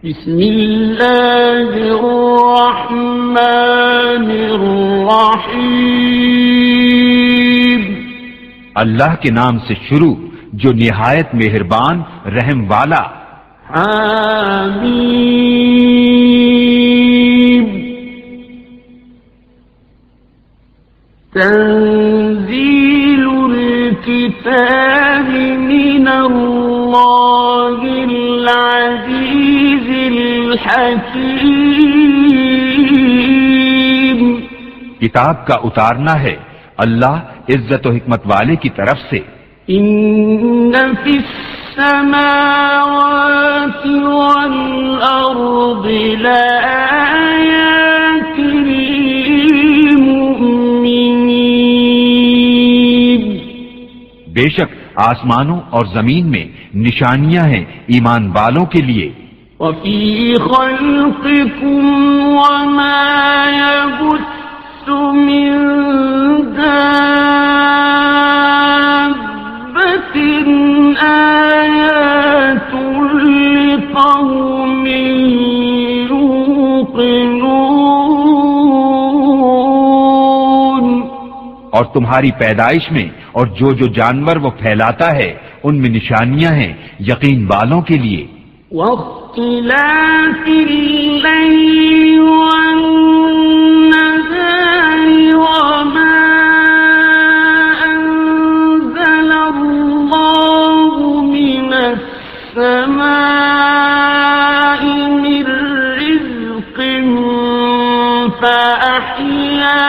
بسم اللہ الرحمن الرحیم، اللہ کے نام سے شروع جو نہایت مہربان رحم والا۔ حمیم، تنزیل الکتاب من اللہ العزیز الحکیم، کتاب کا اتارنا ہے اللہ عزت و حکمت والے کی طرف سے۔ ان فی السماوات والارض لآیات للمؤمنین، بے شک آسمانوں اور زمین میں نشانیاں ہیں ایمان والوں کے لیے۔ وفی خلقکم وما یبث من دابۃ آیات لقوم یوقنون، اور تمہاری پیدائش میں اور جو جانور وہ پھیلاتا ہے ان میں نشانیاں ہیں یقین والوں کے لیے۔ واختلاف اللیل والنہار وما انزل اللہ من السماء من رزق فأحیا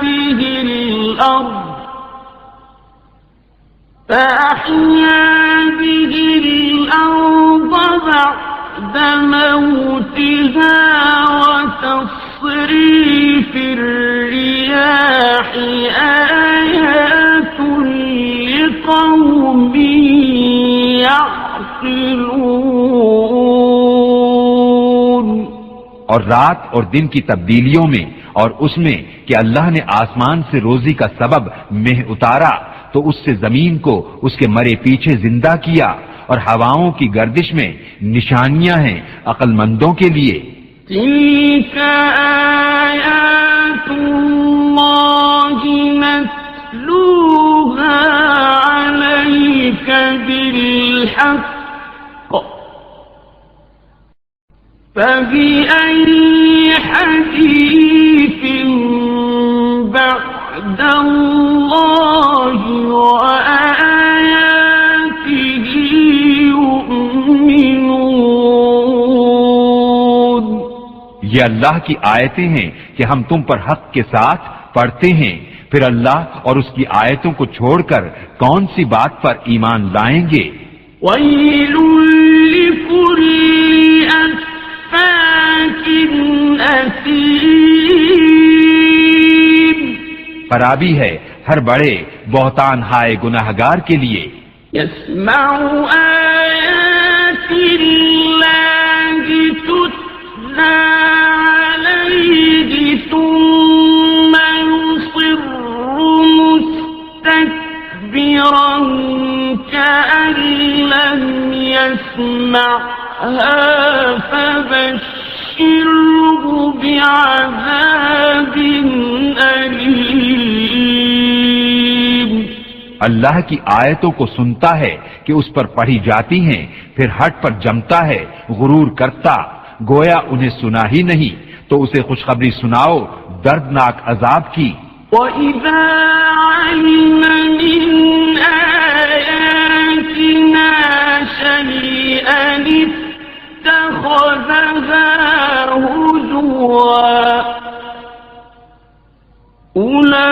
به الأرض بعد موتها وتصريف الرياح آيات لقوم يعقلون، اور رات اور دن کی تبدیلیوں میں اور اس میں کہ اللہ نے آسمان سے روزی کا سبب مہ اتارا تو اس سے زمین کو اس کے مرے پیچھے زندہ کیا، اور ہواؤں کی گردش میں نشانیاں ہیں عقل مندوں کے لیے۔ تلك آیات اللہ نتلوها علیک بالحق فبأي حدیث بعد اللہ وآیاته یؤمنون، یہ اللہ کی آیتیں ہیں کہ ہم تم پر حق کے ساتھ پڑھتے ہیں، پھر اللہ اور اس کی آیتوں کو چھوڑ کر کون سی بات پر ایمان لائیں گے۔ ویل لکل افاک اثیم، خرابی ہے ہر بڑے بہتان ہائے گناہگار کے لیے۔ یسمع آیات اللہ تتلی علیہ ثم يصر مستكبرا كأن لم يسمعها فبشره بعذاب أليم، اللہ کی آیتوں کو سنتا ہے کہ اس پر پڑھی جاتی ہیں، پھر ہٹ پر جمتا ہے غرور کرتا، گویا انہیں سنا ہی نہیں، تو اسے خوشخبری سناؤ دردناک عذاب کی۔ وَإِذَا عَلِمَ مِنْ آيَاتِنَا شَيْئًا اتَّخَذَهَا هُزُوًا أُولَئِكَ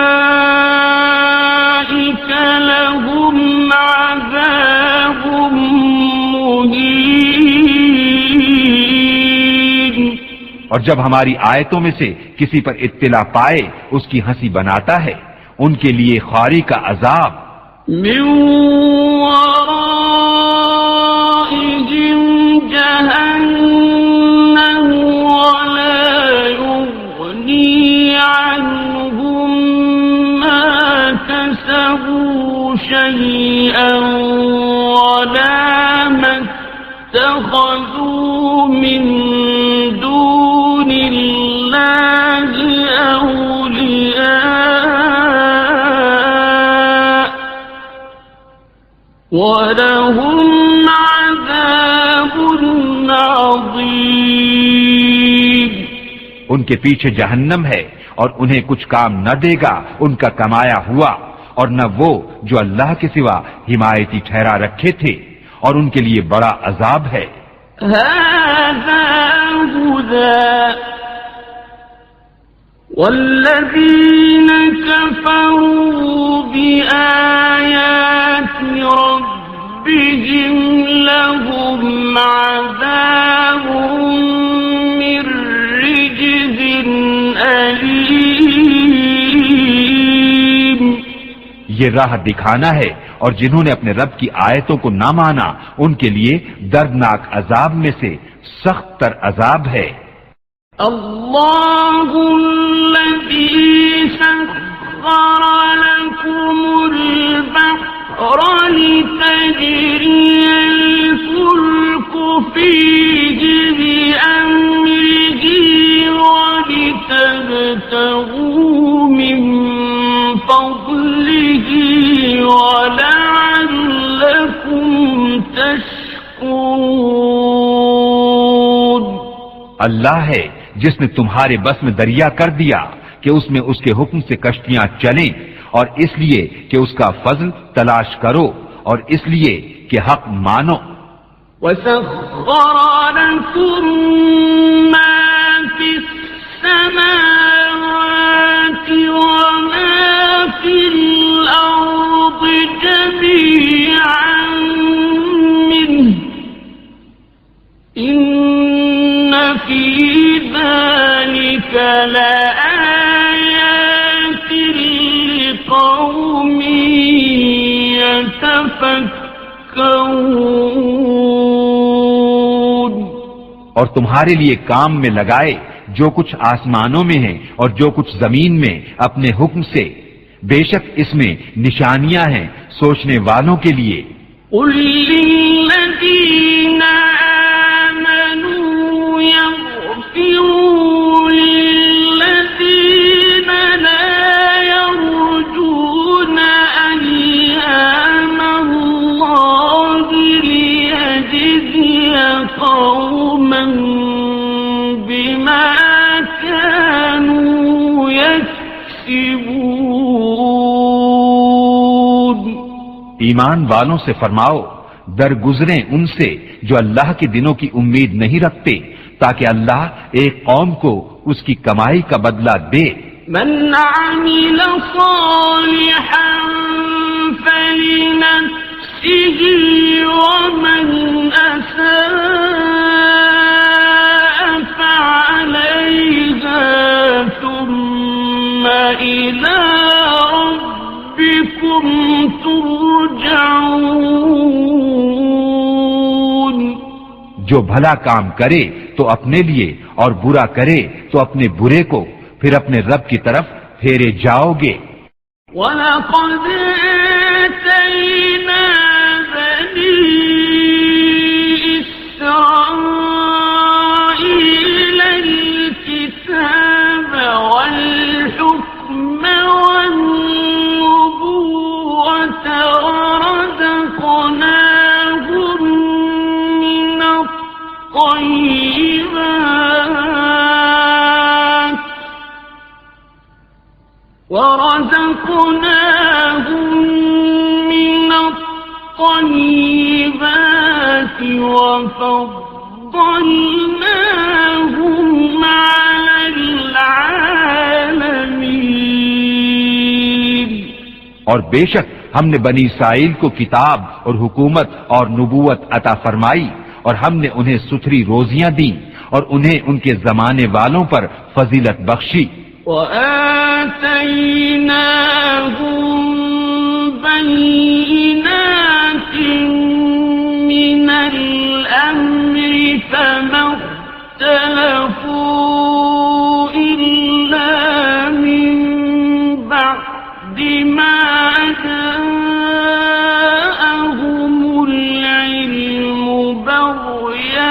لَهُمْ عَذَابٌ مُهِينٌ، اور جب ہماری آیتوں میں سے کسی پر اطلاع پائے اس کی ہنسی بناتا ہے، ان کے لیے خواری کا عذاب۔ من ورائهم جهنم ولا يغني عنهم ما كسبوا شيئا ولا ما اتخذوا اتخذوا من دون الله أولياء ولهم عذاب عظيم. ان کے پیچھے جہنم ہے اور انہیں کچھ کام نہ دے گا ان کا کمایا ہوا، اور نہ وہ جو اللہ کے سوا حمایتی ٹھہرا رکھے تھے، اور ان کے لیے بڑا عذاب ہے. هذا هدى والذين كفروا بآيات ربهم لهم عذاب من رجز أليم. یہ راہ دکھانا ہے، اور جنہوں نے اپنے رب کی آیتوں کو نہ مانا ان کے لیے دردناک عذاب میں سے سخت تر عذاب ہے. اللہ الذی سخر لکم البحر لتجری الفلک فیہ بأمرہ ولتبتغوا من فضلہ وَلَعَلَّكُمْ تَشْكُرُونَ. اللہ ہے جس نے تمہارے بس میں دریا کر دیا کہ اس میں اس کے حکم سے کشتیاں چلیں، اور اس لیے کہ اس کا فضل تلاش کرو، اور اس لیے کہ حق مانو. وَسَخَّرَ لَكُم مَّا فِي السَّمَاوَاتِ وَمَا فِي الْأَرْضِ جَمِيعًا مِّنْهُ إِنَّ فِي ذَلِكَ لَآيَاتٍ لِقَوْمٍ يَتَفَكَّرُونَ. اور تمہارے لیے کام میں لگائے جو کچھ آسمانوں میں ہے اور جو کچھ زمین میں اپنے حکم سے، بے شک اس میں نشانیاں ہیں سوچنے والوں کے لیے. قُل لِّلَّذِينَ آمَنُوا يَغْفِرُوا لِلَّذِينَ لَا يَرْجُونَ أَيَّامَ اللَّهِ لِيَجْزِيَ قَوْمًا بِمَا كَانُوا يَكْسِبُونَ. ایمان والوں سے فرماؤ درگزریں ان سے جو اللہ کے دنوں کی امید نہیں رکھتے، تاکہ اللہ ایک قوم کو اس کی کمائی کا بدلہ دے. من عمل صالحا فلنفسه ومن أساء فعليها ثم إلى ربكم ترجعون. جو بھلا کام کرے تو اپنے لیے اور برا کرے تو اپنے برے کو، پھر اپنے رب کی طرف پھیرے جاؤ گے. وَلَقَدْ آتَيْنَا بَنِي إِسْرَائِيلَ الْكِتَابَ وَالْحُكْمَ وَالنُّبُوَّةَ وَرَزَقْنَاهُم مِّنَ الطَّيِّبَاتِ وَفَضَّلْنَاهُمْ عَلَى الْعَالَمِينَ. اور بے شک ہم نے بنی اسرائیل کو کتاب اور حکومت اور نبوت عطا فرمائی، اور ہم نے انہیں ستھری روزیاں دیں اور انہیں ان کے زمانے والوں پر فضیلت بخشی. وَآتَيْنَاهُمْ بَيِّنَاتٍ مِّنَ الْأَمْرِ فَمَا اخْتَلَفُوا إِلَّا مِن بَعْدِ مَا جَاءَهُمُ الْعِلْمُ بَغْيًا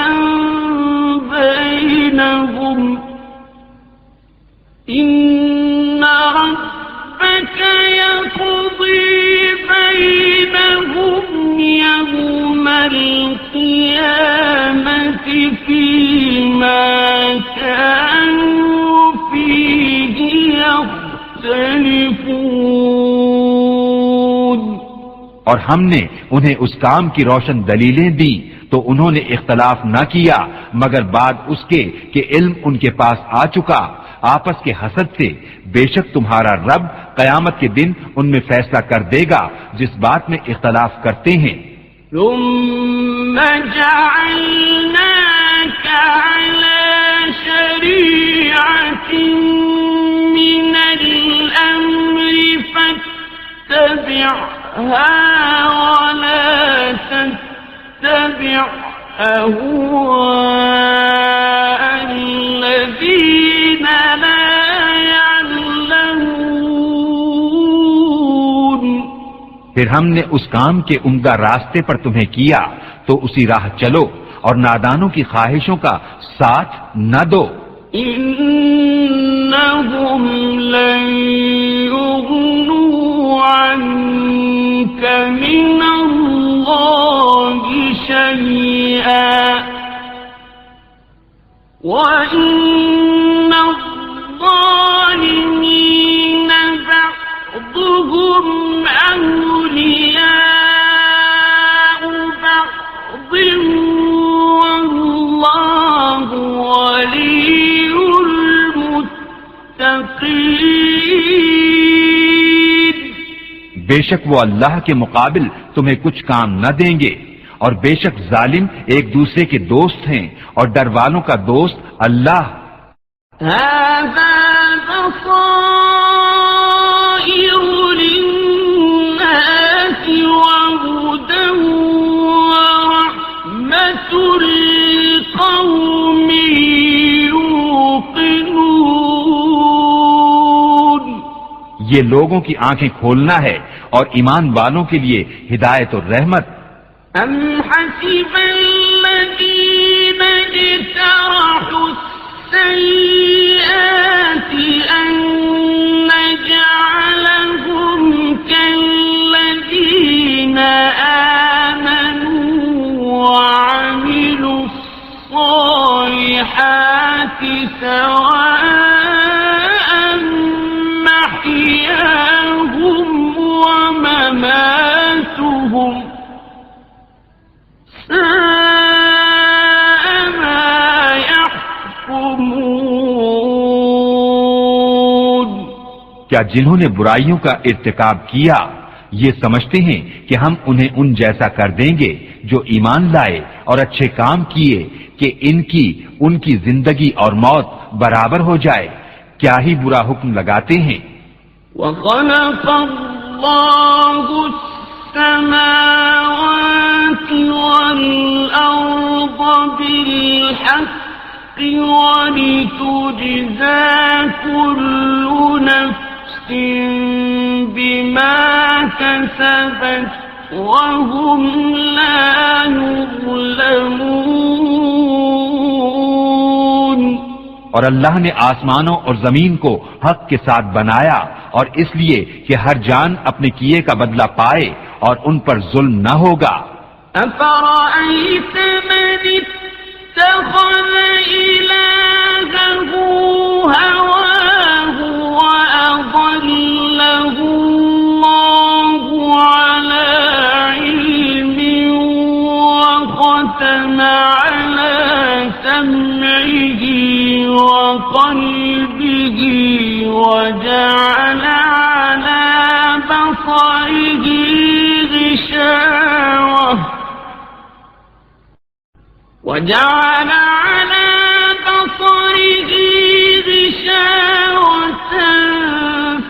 فيما كانوا فيه يختلفون. اور ہم نے انہیں اس کام کی روشن دلیلیں دی تو انہوں نے اختلاف نہ کیا مگر بعد اس کے کہ علم ان کے پاس آ چکا آپس کے حسد سے. بے شک تمہارا رب قیامت کے دن ان میں فیصلہ کر دے گا جس بات میں اختلاف کرتے ہیں. ثم جعلناك على شريعة من الأمر فاتبعها ولا تتبع أهواء الذين لا يعلمون. پھر ہم نے اس کام کے عمدہ راستے پر تمہیں کیا تو اسی راہ چلو اور نادانوں کی خواہشوں کا ساتھ نہ دو. إنهم لن يغنوا عنك من الله شيئا وإن الظالمين بعضهم أولياء بعض والله ولي المتقين. بے شک وہ اللہ کے مقابل تمہیں کچھ کام نہ دیں گے اور بے شک ظالم ایک دوسرے کے دوست ہیں اور ڈر والوں کا دوست اللہ. هذا بصائر للناس وهدى ورحمة لقوم يوقنون. یہ لوگوں کی آنکھیں کھولنا ہے اور ایمان والوں کے لیے ہدایت اور رحمت. أم حسب الذين اجترحوا السيئات أن نجعلهم كالذين آمنوا وعملوا الصالحات سواء محياهم ومماتهم ساء ما يحكمون. کیا جنہوں نے برائیوں کا ارتکاب کیا یہ سمجھتے ہیں کہ ہم انہیں ان جیسا کر دیں گے جو ایمان لائے اور اچھے کام کیے کہ ان کی زندگی اور موت برابر ہو جائے؟ کیا ہی برا حکم لگاتے ہیں. وَخَلَقَ اللَّهُ السَّمَاوَاتِ وَالْأَرْضَ بِالْحَقِّ وَلِتُجْزَى كُلُّ نَفْسٍ بِمَا كَسَبَتْ وَهُمْ لَا يُظْلَمُونَ. اور اللہ نے آسمانوں اور زمین کو حق کے ساتھ بنایا اور اس لیے کہ ہر جان اپنے کیے کا بدلہ پائے اور ان پر ظلم نہ ہوگا. أَفَرَأَيْتَ مَنِ اتَّخَذَ إِلَٰهَهُ هَوَاهُ وَأَضَلَّهُ اللَّهُ عَلَىٰ عِلْمٍ وَخَتَمَ عَلَىٰ سَمْعِهِ وَقَلْبِهِ وَجَعَلَ عَلَىٰ بَصَرِهِ غِشَاوَةً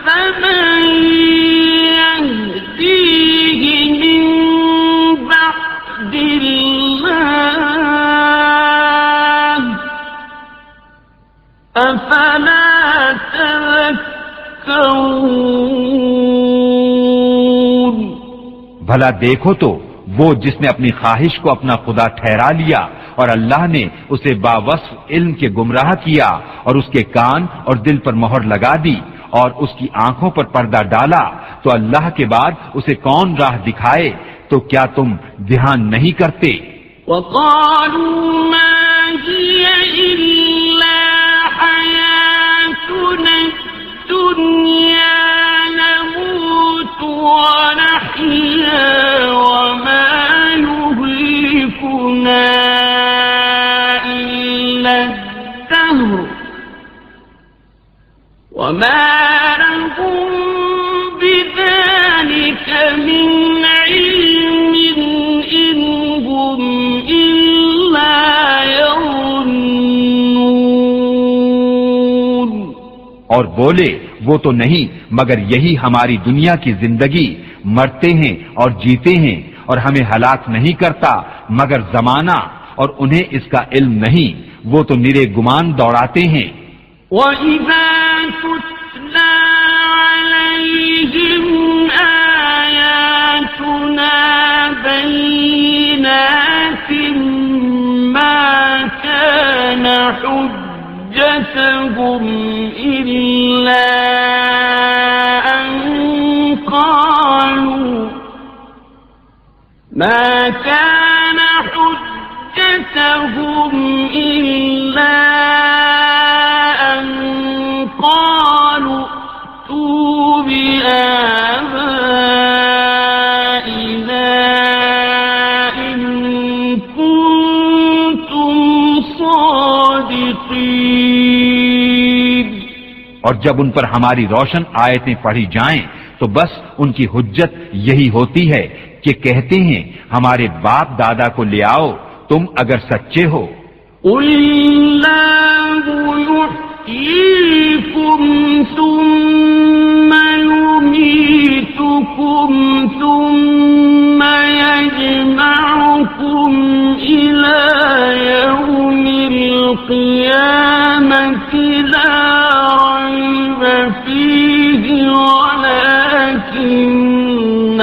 فمن يهديه من بعد الله أفلا تذكرون. بھلا دیکھو تو وہ جس نے اپنی خواہش کو اپنا خدا ٹھہرا لیا اور اللہ نے اسے باوصف علم کے گمراہ کیا اور اس کے کان اور دل پر مہر لگا دی اور اس کی آنکھوں پر پردہ ڈالا تو اللہ کے بعد اسے کون راہ دکھائے؟ تو کیا تم دھیان نہیں کرتے؟ وقالوا ما إلا حياتنا الدنيا نموت ونحيا وما يهلكنا إلا الدهر وما لهم بذلك من علم إن هم إلا يظنون. اور بولے وہ تو نہیں مگر یہی ہماری دنیا کی زندگی، مرتے ہیں اور جیتے ہیں اور ہمیں ہلاک نہیں کرتا مگر زمانہ، اور انہیں اس کا علم نہیں، وہ تو نرے گمان دوڑاتے ہیں. وَإِذَا تُتْلَى عَلَيْهِمْ آيَاتُنَا بَيِّنَاتٍ مَا كَانَ حُجَّتَهُمْ إِلَّا أَن قَالُوا ائْتُوا بِآبَائِنَا إِن كُنتُمْ صَادِقِينَ. اور جب ان پر ہماری روشن آیتیں پڑھی جائیں تو بس ان کی حجت یہی ہوتی ہے کہ کہتے ہیں ہمارے باپ دادا کو لے آؤ تم اگر سچے ہو. قُلِ اللَّهُ يُحْيِيكُمْ ثُمَّ يُمِيتُكُمْ ثُمَّ يَجْمَعُكُمْ إِلَى يَوْمِ الْقِيَامَةِ لَا رَيْبَ فِيهِ وَلَكِنَّ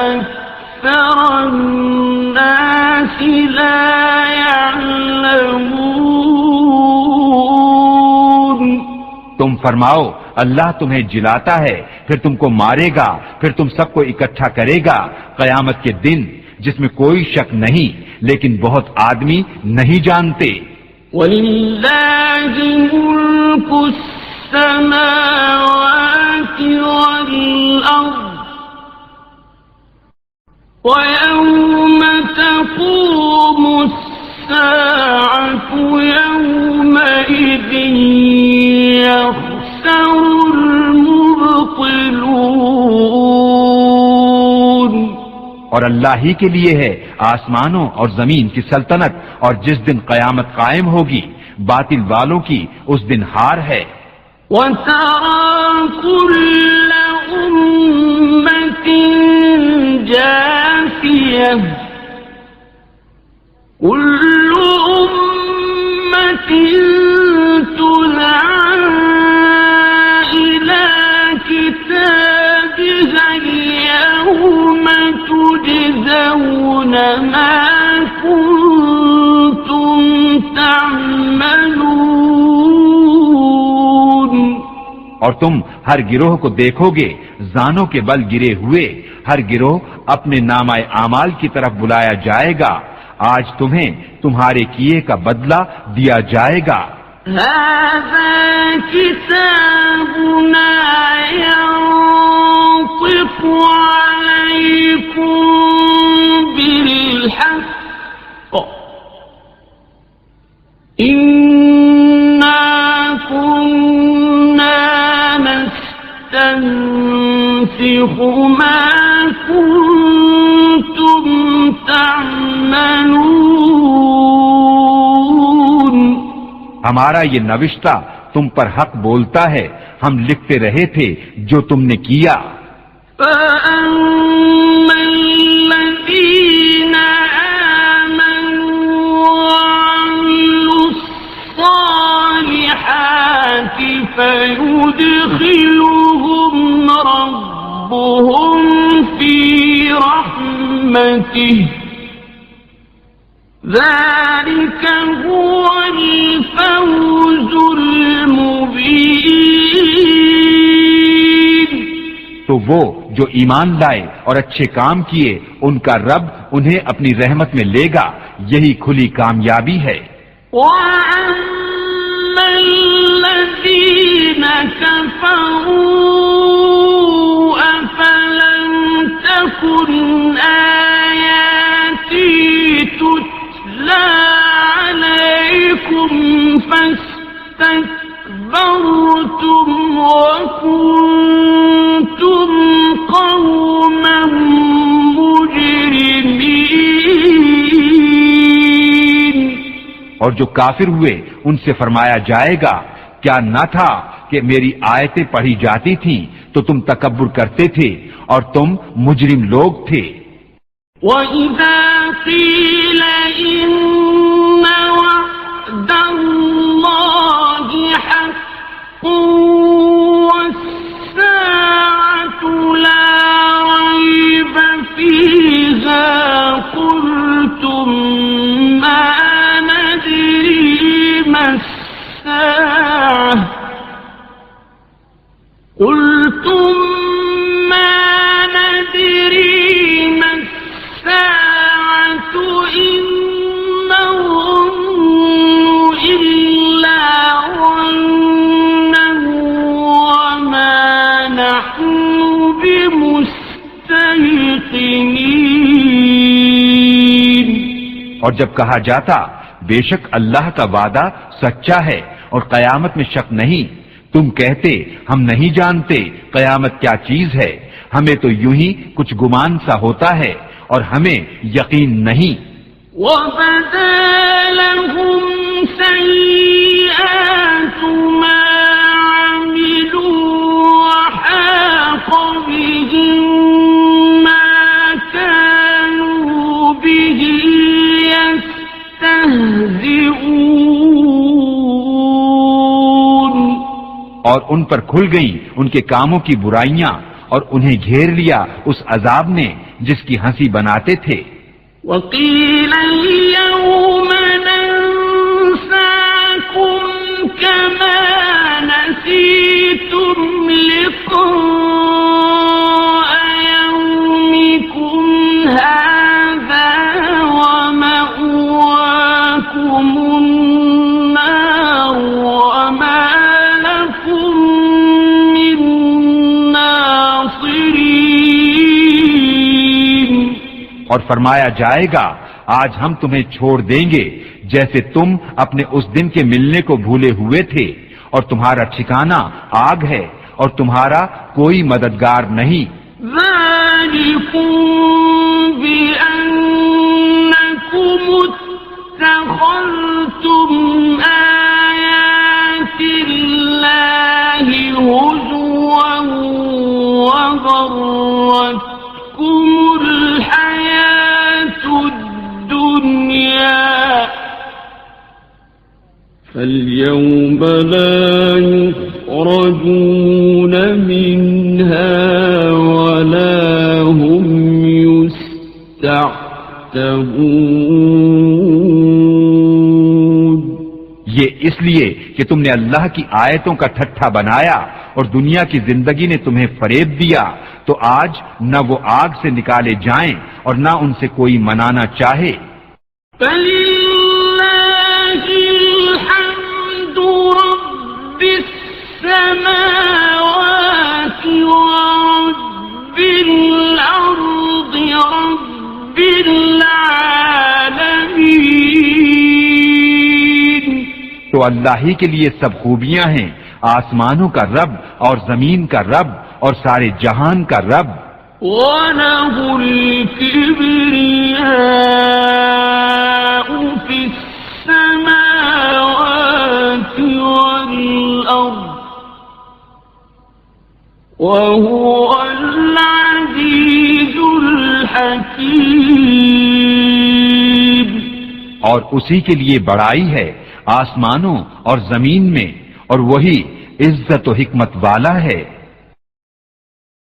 أَكْثَرَ النَّاسِ لَا يَعْلَمُونَ. تم فرماؤ اللہ تمہیں جلاتا ہے پھر تم کو مارے گا پھر تم سب کو اکٹھا کرے گا قیامت کے دن جس میں کوئی شک نہیں لیکن بہت آدمی نہیں جانتے. وَلِلَّهِ مُلْكُ السَّمَاوَاتِ وَالْأَرْضِ وَيَوْمَ تَقُومُ السَّاعَةُ يَوْمَئِذٍ يَخْسَرُ الْمُبْطِلُونَ. اور اللہ ہی کے لیے ہے آسمانوں اور زمین کی سلطنت، اور جس دن قیامت قائم ہوگی باطل والوں کی اس دن ہار ہے. وَتَرَى كُلَّ أُمَّةٍ جَاثِيَةً كُلُّ أُمَّةٍ تُدْعَىٰ إِلَىٰ كِتَابِهَا الْيَوْمَ تُجْزَوْنَ مَا كُنتُمْ تَعْمَلُونَ. اور تم ہر گروہ کو دیکھو گے زانوں کے بل گرے ہوئے، ہر گروہ اپنے نامہ اعمال کی طرف بلایا جائے گا. آج تمہیں تمہارے کیے کا بدلہ دیا جائے گا. هذا كتابنا ينطق عليكم بالحق إنا كنا نستنسخ ما كنتم تعملون. ہمارا یہ نوشتہ تم پر حق بولتا ہے، ہم لکھتے رہے تھے جو تم نے کیا. فَأَمَّا الَّذِينَ آمَنُوا وَعَمِلُوا الصَّالِحَاتِ فَيُدْخِلُهُمْ رَبُّهُمْ فِي رَحْمَتِهِ ذَلِكَ هُوَ الْفَوْزُ الْمُبِينُ. تو وہ جو ایمان لائے اور اچھے کام کیے ان کا رب انہیں اپنی رحمت میں لے گا، یہی کھلی کامیابی ہے. وأما الذين كفروا أفلم تكن آياتي تتلى عليكم فاستكبرتم وكنتم قوما مجرمين. اور جو کافر ہوئے ان سے فرمایا جائے گا کیا نہ تھا کہ میری آیتیں پڑھی جاتی تھیں تو تم تکبر کرتے تھے اور تم مجرم لوگ تھے. وَإِذَا قِيلَ إِنَّ وَعْدَ اللَّهِ حَقٌّ وَالسَّاعَةُ لَا رَيْبَ فِيهَا قُلْتُم مَّا نَدْرِي مَا السَّاعَةُ إِن نَّظُنُّ إِلَّا ظَنًّا وَمَا نَحْنُ بِمُسْتَيْقِنِينَ. اور جب کہا جاتا بے شک اللہ کا وعدہ سچا ہے اور قیامت میں شک نہیں، تم کہتے ہم نہیں جانتے قیامت کیا چیز ہے، ہمیں تو یوں ہی کچھ گمان سا ہوتا ہے اور ہمیں یقین نہیں. وَبَدَا لَهُمْ سَيِّئَاتُ مَا عَمِلُوا وَحَاقَ بِهِم مَّا كَانُوا بِهِ يَسْتَهْزِئُونَ. اور ان پر کھل گئیں ان کے کاموں کی برائیاں اور انہیں گھیر لیا اس عذاب نے جس کی ہنسی بناتے تھے. وَقِيلَ الْيَوْمَ نَنسَاكُمْ كَمَا نَسِيتُمْ لِقَاءَ يَوْمِكُمْ هَٰذَا وَمَأْوَاكُمُ النَّارُ وَمَا لَكُمْ مِن نَّاصِرِينَ. اور فرمایا جائے گا آج ہم تمہیں چھوڑ دیں گے جیسے تم اپنے اس دن کے ملنے کو بھولے ہوئے تھے، اور تمہارا ٹھکانہ آگ ہے اور تمہارا کوئی مددگار نہیں. ذَلِكُمْ بِأَنَّكُمُ اتَّخَذْتُمْ آيَاتِ اللَّهِ هُزُوًا وَغَرَّتْكُمُ الْحَيَاةُ الدُّنْيَا فَالْيَوْمَ لَا يُخْرَجُونَ مِنْهَا وَلَا هُمْ يُسْتَعْتَبُونَ. یہ اس لیے کہ تم نے اللہ کی آیتوں کا ٹھٹھا بنایا اور دنیا کی زندگی نے تمہیں فریب دیا، تو آج نہ وہ آگ سے نکالے جائیں اور نہ ان سے کوئی منانا چاہے. فَلِلَّهِ الْحَمْدُ رَبِّ السَّمَاوَاتِ وَرَبِّ الْأَرْضِ رَبِّ الْعَالَمِينَ. تو اللہ ہی کے لیے سب خوبیاں ہیں، آسمانوں کا رب اور زمین کا رب اور سارے جہان کا رب. وَلَهُ الْكِبْرِيَاءُ فِي السَّمَاوَاتِ وَالْأَرْضِ وَهُوَ الْعَزِيزُ الْحَكِيمُ. اور اسی کے لیے بڑائی ہے آسمانوں اور زمین میں، اور وہی عزت و حکمت والا ہے.